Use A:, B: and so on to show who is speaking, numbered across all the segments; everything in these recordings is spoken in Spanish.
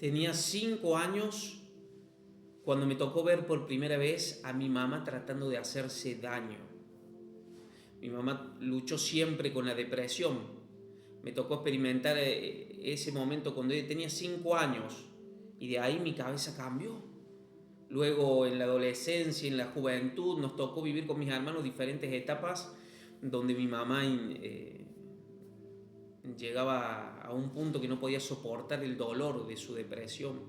A: Tenía 5 años cuando me tocó ver por primera vez a mi mamá tratando de hacerse daño. Mi mamá luchó siempre con la depresión. Me tocó experimentar ese momento cuando ella tenía 5 años y de ahí mi cabeza cambió. Luego en la adolescencia, en la juventud, nos tocó vivir con mis hermanos diferentes etapas donde mi mamá llegaba a un punto que no podía soportar el dolor de su depresión,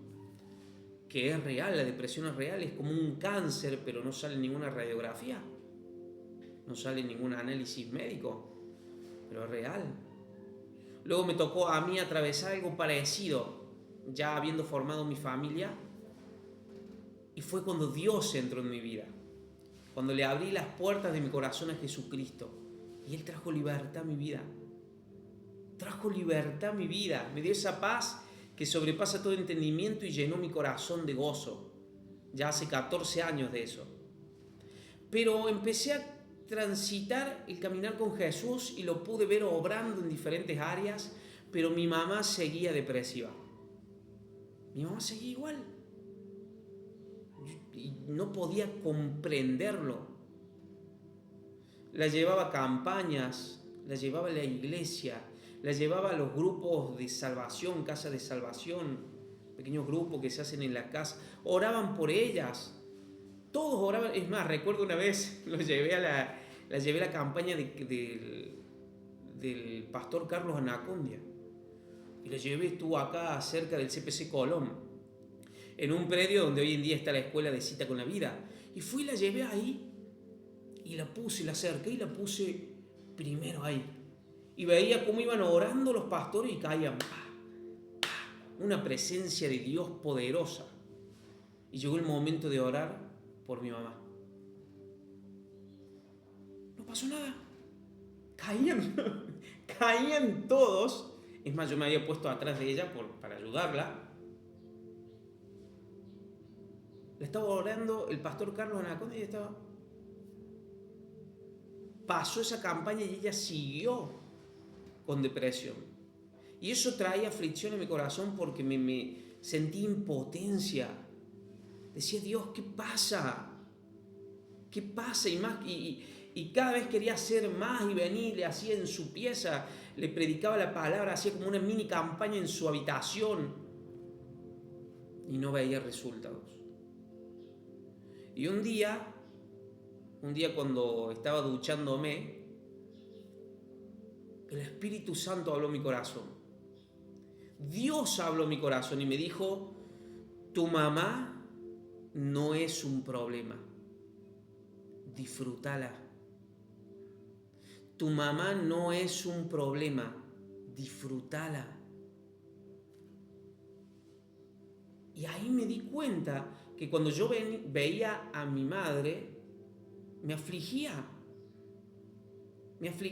A: que es real, la depresión es real, es como un cáncer, pero no sale ninguna radiografía, no sale ningún análisis médico, pero es real. Luego me tocó a mí atravesar algo parecido, ya habiendo formado mi familia, y fue cuando Dios entró en mi vida, cuando le abrí las puertas de mi corazón a Jesucristo, y Él trajo libertad a mi vida. Trajo libertad a mi vida, me dio esa paz que sobrepasa todo entendimiento y llenó mi corazón de gozo. Ya hace 14 años de eso. Pero empecé a transitar el caminar con Jesús y lo pude ver obrando en diferentes áreas, pero mi mamá seguía depresiva. Mi mamá seguía igual. Y no podía comprenderlo. La llevaba a campañas, la llevaba a la iglesia, la llevaba a los grupos de salvación, casa de salvación, pequeños grupos que se hacen en la casa. Oraban por ellas. Todos oraban. Es más, recuerdo una vez, la llevé a la campaña del pastor Carlos Anacondia. Y la llevé, estuvo acá cerca del CPC Colón, en un predio donde hoy en día está la escuela de Cita con la Vida. Y fui y la llevé ahí. Y la puse, la acerqué y la puse primero ahí. Y veía cómo iban orando los pastores y caían. Una presencia de Dios poderosa. Y llegó el momento de orar por mi mamá. No pasó nada. Caían todos. Es más, yo me había puesto atrás de ella para ayudarla. La estaba orando el pastor Carlos Anaconda y estaba... Pasó esa campaña y ella siguió con depresión. Y eso traía aflicción en mi corazón porque me sentí impotencia. Decía, Dios, ¿qué pasa? ¿Qué pasa? Y cada vez quería hacer más y venir, le hacía en su pieza, le predicaba la palabra, hacía como una mini campaña en su habitación y no veía resultados. Y un día cuando estaba duchándome, el Espíritu Santo habló a mi corazón. Dios habló a mi corazón y me dijo, tu mamá no es un problema, disfrútala. Tu mamá no es un problema, disfrútala. Y ahí me di cuenta que cuando yo veía a mi madre, me afligía.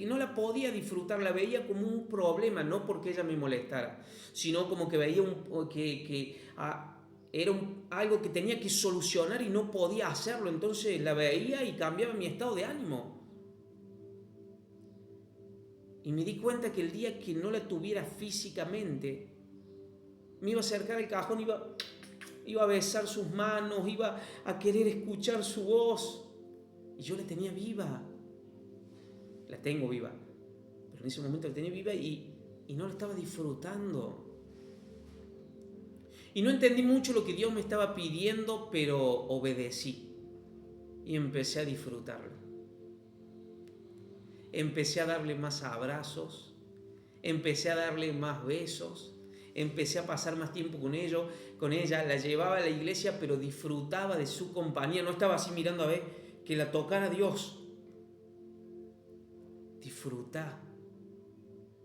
A: No la podía disfrutar, la veía como un problema, no porque ella me molestara, sino como que veía era algo que tenía que solucionar y no podía hacerlo. Entonces la veía y cambiaba mi estado de ánimo. Y me di cuenta que el día que no la tuviera físicamente, me iba a acercar al cajón, iba a besar sus manos, iba a querer escuchar su voz. Y yo la tenía viva. La tengo viva. Pero en ese momento la tenía viva y no la estaba disfrutando. Y no entendí mucho lo que Dios me estaba pidiendo, pero obedecí. Y empecé a disfrutarla. Empecé a darle más abrazos. Empecé a darle más besos. Empecé a pasar más tiempo con ella. La llevaba a la iglesia, pero disfrutaba de su compañía. No estaba así mirando a ver que la tocara Dios. Disfrutá.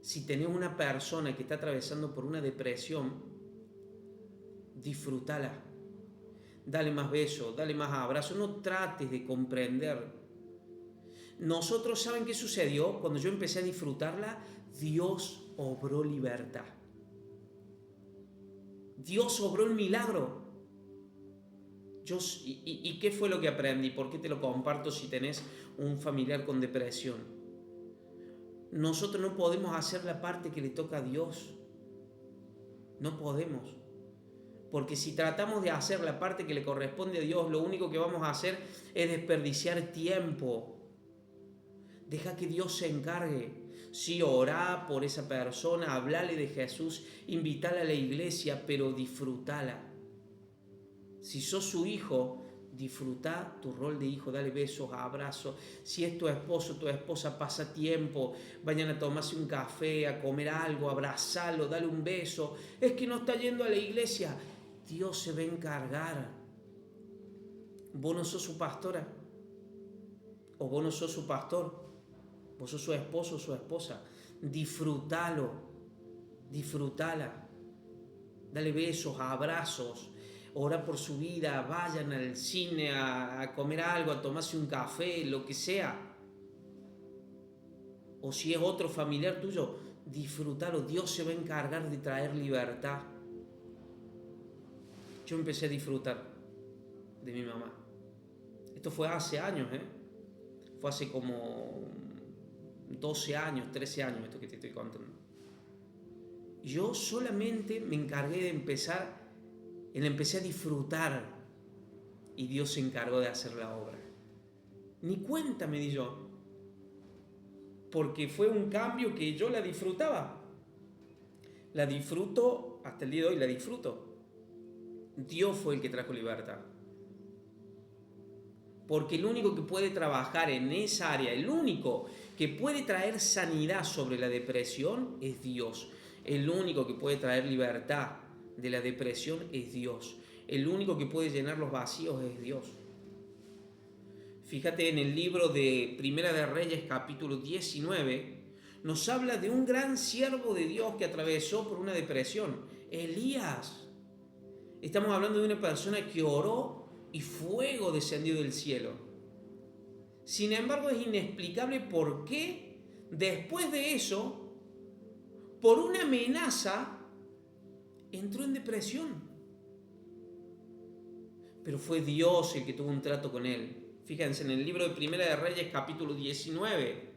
A: Si tenés una persona que está atravesando por una depresión, disfrútala. Dale más besos, dale más abrazos. No trates de comprender. Nosotros, ¿saben qué sucedió? Cuando yo empecé a disfrutarla, Dios obró libertad. Dios obró el milagro. ¿Y qué fue lo que aprendí? ¿Por qué te lo comparto si tenés un familiar con depresión? Nosotros no podemos hacer la parte que le toca a Dios. No podemos. Porque si tratamos de hacer la parte que le corresponde a Dios, lo único que vamos a hacer es desperdiciar tiempo. Deja que Dios se encargue. Sí, orá por esa persona, hablale de Jesús, invítala a la iglesia, pero disfrútala. Si sos su hijo, disfruta tu rol de hijo, dale besos, abrazos. Si es tu esposo, tu esposa, pasa tiempo, vayan a tomarse un café, a comer algo, abrazalo, dale un beso. Es que no está yendo a la iglesia. Dios se va a encargar. Vos no sos su pastora, o vos no sos su pastor. Vos sos su esposo o su esposa. Disfrútalo, disfrútala. Dale besos, abrazos. Ora por su vida. Vayan al cine a comer algo, a tomarse un café, lo que sea. O si es otro familiar tuyo, disfrútalo. Dios se va a encargar de traer libertad. Yo empecé a disfrutar de mi mamá. Esto fue hace años, Fue hace como 12 años, 13 años esto que te estoy contando. Yo solamente me encargué de empecé a disfrutar y Dios se encargó de hacer la obra. Ni cuenta me di yo, porque fue un cambio que yo la disfrutaba. La disfruto, hasta el día de hoy la disfruto. Dios fue el que trajo libertad. Porque el único que puede trabajar en esa área, el único que puede traer sanidad sobre la depresión es Dios. El único que puede traer libertad de la depresión es Dios. El único que puede llenar los vacíos es Dios. Fíjate en el libro de Primera de Reyes, capítulo 19, nos habla de un gran siervo de Dios que atravesó por una depresión, Elías. Estamos hablando de una persona que oró y fuego descendió del cielo. Sin embargo, es inexplicable por qué después de eso, por una amenaza, entró en depresión. Pero fue Dios el que tuvo un trato con él. Fíjense en el libro de Primera de Reyes, capítulo 19.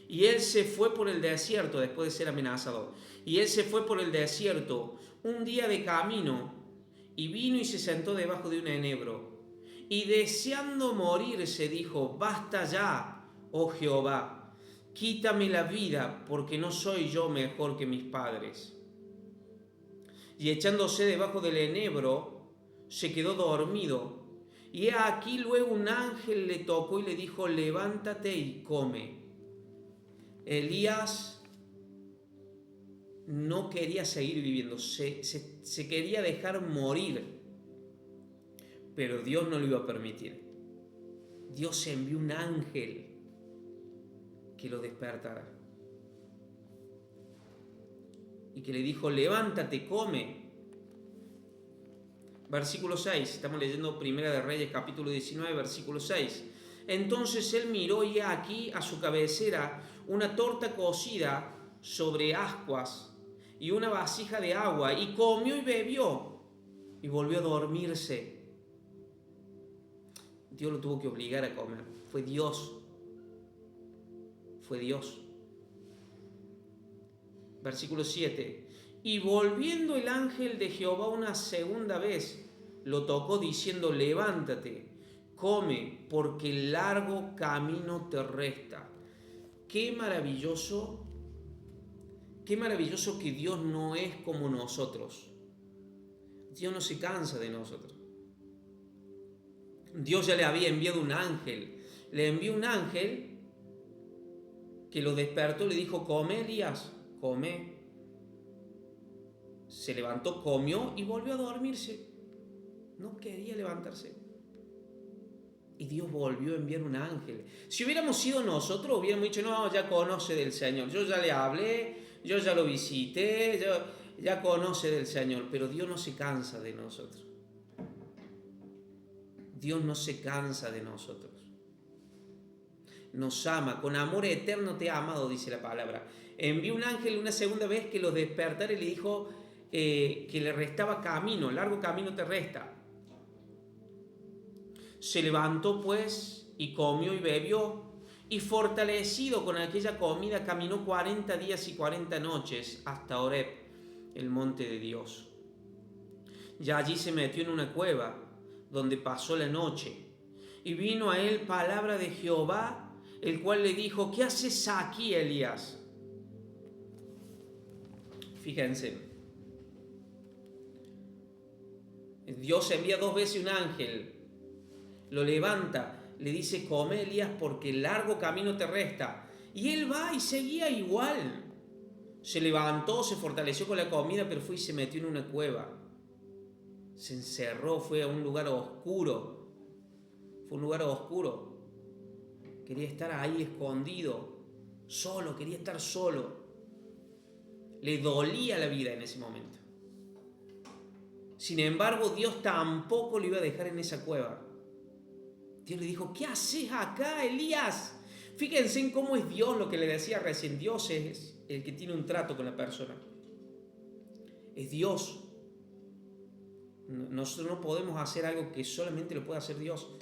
A: Y él se fue por el desierto después de ser amenazado. Y él se fue por el desierto un día de camino y vino y se sentó debajo de un enebro. Y deseando morirse dijo: basta ya, oh Jehová, quítame la vida, porque no soy yo mejor que mis padres. Y echándose debajo del enebro, se quedó dormido. Y he aquí luego un ángel le tocó y le dijo: levántate y come. Elías no quería seguir viviendo, se quería dejar morir, pero Dios no lo iba a permitir. Dios envió un ángel que lo despertara y que le dijo: levántate, come. Versículo 6, estamos leyendo Primera de Reyes, capítulo 19, versículo 6. Entonces él miró y aquí a su cabecera una torta cocida sobre ascuas y una vasija de agua, y comió y bebió y volvió a dormirse. Dios lo tuvo que obligar a comer. Fue Dios. Fue Dios. Versículo 7. Y volviendo el ángel de Jehová una segunda vez, lo tocó diciendo: levántate, come, porque el largo camino te resta. Qué maravilloso que Dios no es como nosotros. Dios no se cansa de nosotros. Dios ya le había enviado un ángel. Le envió un ángel que lo despertó, le dijo: come, Elías, come. Se levantó, comió y volvió a dormirse. No quería levantarse. Y Dios volvió a enviar un ángel. Si hubiéramos sido nosotros, hubiéramos dicho: no, ya conoce del Señor. Yo ya le hablé, yo ya lo visité, ya conoce del Señor. Pero Dios no se cansa de nosotros. Dios no se cansa de nosotros. Nos ama, con amor eterno te ha amado, dice la palabra. Envió un ángel una segunda vez que lo despertara y le dijo que le restaba camino, largo camino te resta. Se levantó pues y comió y bebió, y fortalecido con aquella comida caminó 40 días y 40 noches hasta Horeb, el monte de Dios. y allí se metió en una cueva, donde pasó la noche. Y vino a él palabra de Jehová, el cual le dijo: ¿qué haces aquí, Elías? Fíjense, Dios envía 2 veces un ángel, lo levanta, le dice: come, Elías, porque el largo camino te resta. Y él va y seguía igual. Se levantó, se fortaleció con la comida, pero fue y se metió en una cueva. Se encerró, fue a un lugar oscuro. Fue un lugar oscuro. Quería estar ahí escondido, solo, quería estar solo. Le dolía la vida en ese momento. Sin embargo, Dios tampoco lo iba a dejar en esa cueva. Dios le dijo: ¿qué haces acá, Elías? Fíjense en cómo es Dios, lo que le decía recién. Dios es el que tiene un trato con la persona. Es Dios. Nosotros no podemos hacer algo que solamente lo puede hacer Dios.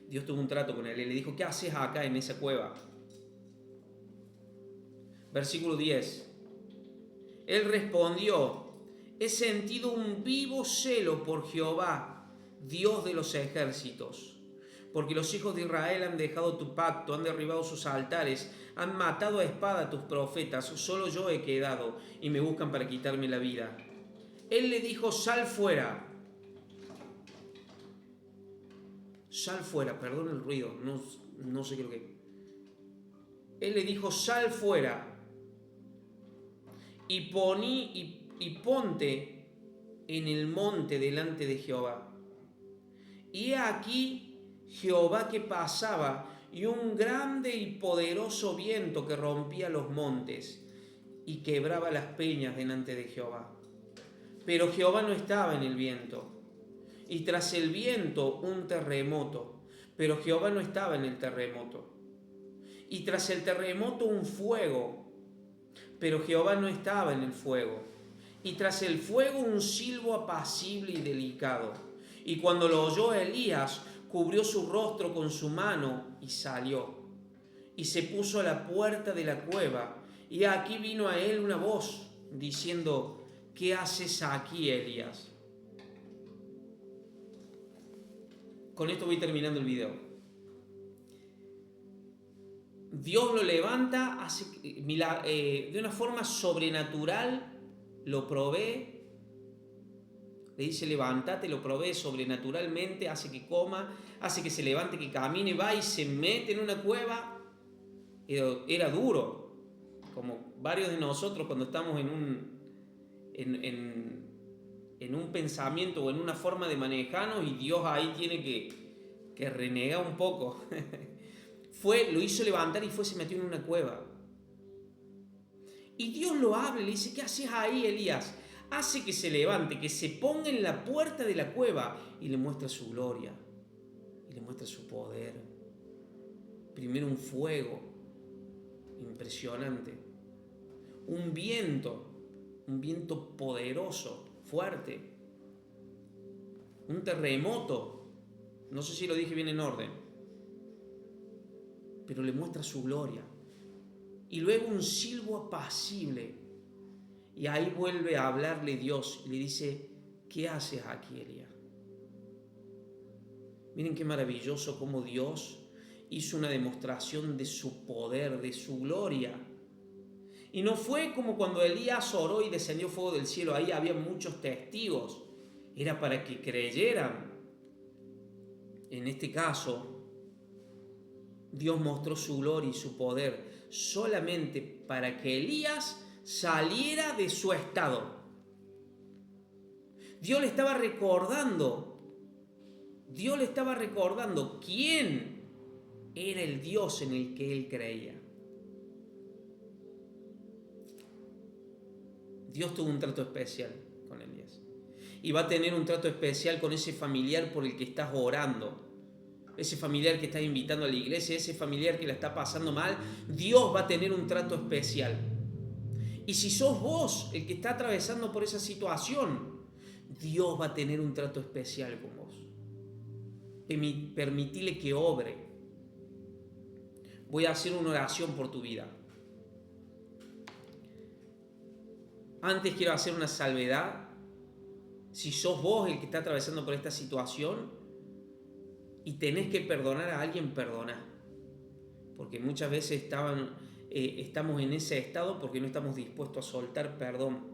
A: Dios tuvo un trato con él y le dijo: ¿qué haces acá en esa cueva? Versículo 10. Él respondió: he sentido un vivo celo por Jehová, Dios de los ejércitos, porque los hijos de Israel han dejado tu pacto, han derribado sus altares, han matado a espada a tus profetas, solo yo he quedado y me buscan para quitarme la vida. Él le dijo: sal fuera. Sal fuera, perdón el ruido, no sé qué es lo que... Él le dijo: sal fuera y ponte en el monte delante de Jehová. Y he aquí Jehová que pasaba, y un grande y poderoso viento que rompía los montes y quebraba las peñas delante de Jehová. Pero Jehová no estaba en el viento. Y tras el viento un terremoto, pero Jehová no estaba en el terremoto. Y tras el terremoto un fuego, pero Jehová no estaba en el fuego. Y tras el fuego un silbo apacible y delicado. Y cuando lo oyó Elías, cubrió su rostro con su mano y salió. Y se puso a la puerta de la cueva. Y aquí vino a él una voz diciendo: ¿qué haces aquí, Elías? Con esto voy terminando el video. Dios lo levanta, de una forma sobrenatural, lo provee. Le dice: levántate, lo provee sobrenaturalmente, hace que coma, hace que se levante, que camine, va y se mete en una cueva. Era duro, como varios de nosotros cuando estamos en un pensamiento o en una forma de manejarnos, y Dios ahí tiene que renegar un poco. Lo hizo levantar y se metió en una cueva. Y Dios lo habla y le dice: ¿qué haces ahí, Elías? Hace que se levante, que se ponga en la puerta de la cueva, y le muestra su gloria, y le muestra su poder. Primero un fuego impresionante, un viento poderoso, fuerte, un terremoto, no sé si lo dije bien en orden, pero le muestra su gloria. Y luego un silbo apacible. Y ahí vuelve a hablarle Dios y le dice: ¿qué haces aquí, Elías? Miren qué maravilloso cómo Dios hizo una demostración de su poder, de su gloria. Y no fue como cuando Elías oró y descendió fuego del cielo. Ahí había muchos testigos. Era para que creyeran. En este caso, Dios mostró su gloria y su poder solamente para que Elías saliera de su estado. Dios le estaba recordando quién era el Dios en el que él creía. Dios tuvo un trato especial con Elías. Y va a tener un trato especial con ese familiar por el que estás orando. Ese familiar que estás invitando a la iglesia, ese familiar que la está pasando mal, Dios va a tener un trato especial. Y si sos vos el que está atravesando por esa situación, Dios va a tener un trato especial con vos. Permitile que obre. Voy a hacer una oración por tu vida. Antes quiero hacer una salvedad. Si sos vos el que está atravesando por esta situación y tenés que perdonar a alguien, perdoná. Porque muchas veces estamos en ese estado porque no estamos dispuestos a soltar perdón.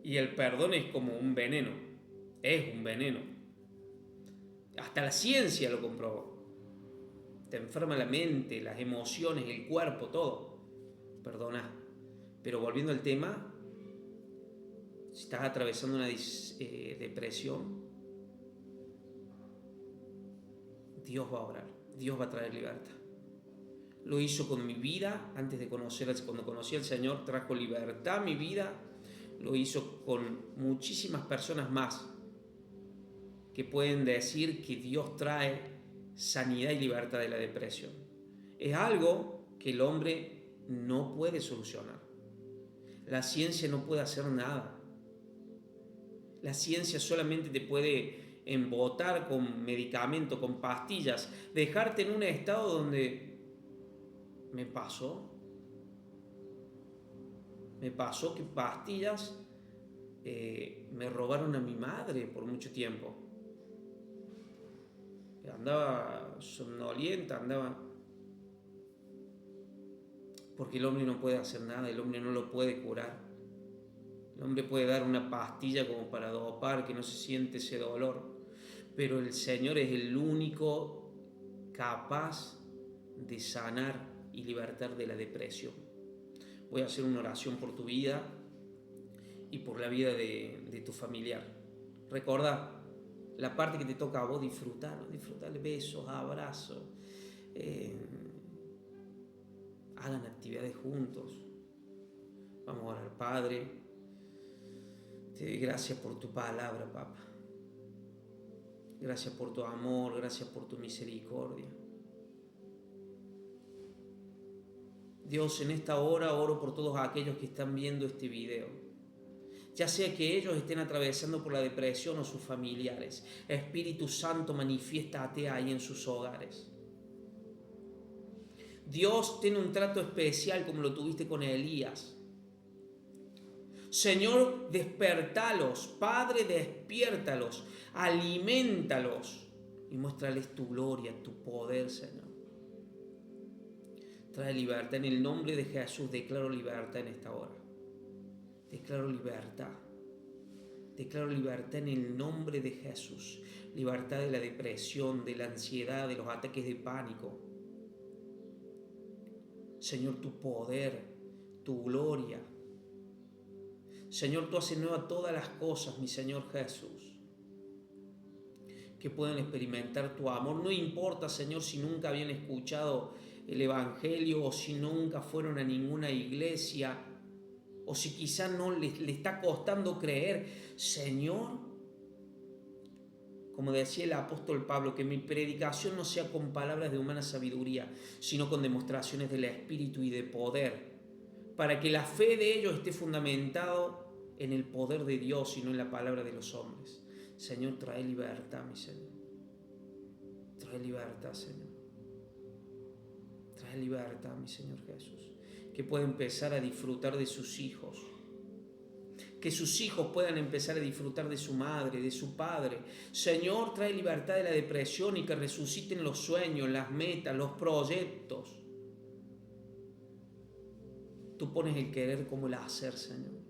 A: Y el perdón es como un veneno, es un veneno. Hasta la ciencia lo comprobó. Te enferma la mente, las emociones, el cuerpo, todo. Perdona. Pero volviendo al tema, si estás atravesando una depresión, Dios va a orar, Dios va a traer libertad. Lo hizo con mi vida, antes de cuando conocí al Señor, trajo libertad a mi vida. Lo hizo con muchísimas personas más que pueden decir que Dios trae sanidad y libertad de la depresión. Es algo que el hombre no puede solucionar. La ciencia no puede hacer nada. La ciencia solamente te puede embotar con medicamentos, con pastillas, dejarte en un estado donde me pasó que pastillas me robaron a mi madre por mucho tiempo. Andaba somnolienta, porque el hombre no puede hacer nada, el hombre no lo puede curar. El hombre puede dar una pastilla como para dopar, que no se siente ese dolor, pero el Señor es el único capaz de sanar y libertar de la depresión. Voy a hacer una oración por tu vida y por la vida de tu familiar. Recordá, la parte que te toca a vos, disfrutar besos, abrazos, hagan actividades juntos. Vamos a orar. Padre, te doy gracias por tu palabra, papá. Gracias por tu amor, gracias por tu misericordia. Dios, en esta hora oro por todos aquellos que están viendo este video. Ya sea que ellos estén atravesando por la depresión o sus familiares. Espíritu Santo, manifiéstate ahí en sus hogares. Dios, tiene un trato especial como lo tuviste con Elías. Señor, despertalos. Padre, despiértalos. Aliméntalos. Y muéstrales tu gloria, tu poder, Señor. Trae libertad en el nombre de Jesús. Declaro libertad en esta hora. Declaro libertad. Declaro libertad en el nombre de Jesús. Libertad de la depresión, de la ansiedad, de los ataques de pánico. Señor, tu poder, tu gloria. Señor, tú haces nueva todas las cosas, mi Señor Jesús. Que puedan experimentar tu amor. No importa, Señor, si nunca habían escuchado el Evangelio o si nunca fueron a ninguna iglesia o si quizá no le está costando creer. Señor, como decía el apóstol Pablo, que mi predicación no sea con palabras de humana sabiduría, sino con demostraciones del Espíritu y de poder, para que la fe de ellos esté fundamentado en el poder de Dios y no en la palabra de los hombres. Señor, trae libertad, mi Señor. Trae libertad, Señor. Trae libertad, mi Señor Jesús. Que pueda empezar a disfrutar de sus hijos. Que sus hijos puedan empezar a disfrutar de su madre, de su padre. Señor, trae libertad de la depresión y que resuciten los sueños, las metas, los proyectos. Tú pones el querer como el hacer, Señor.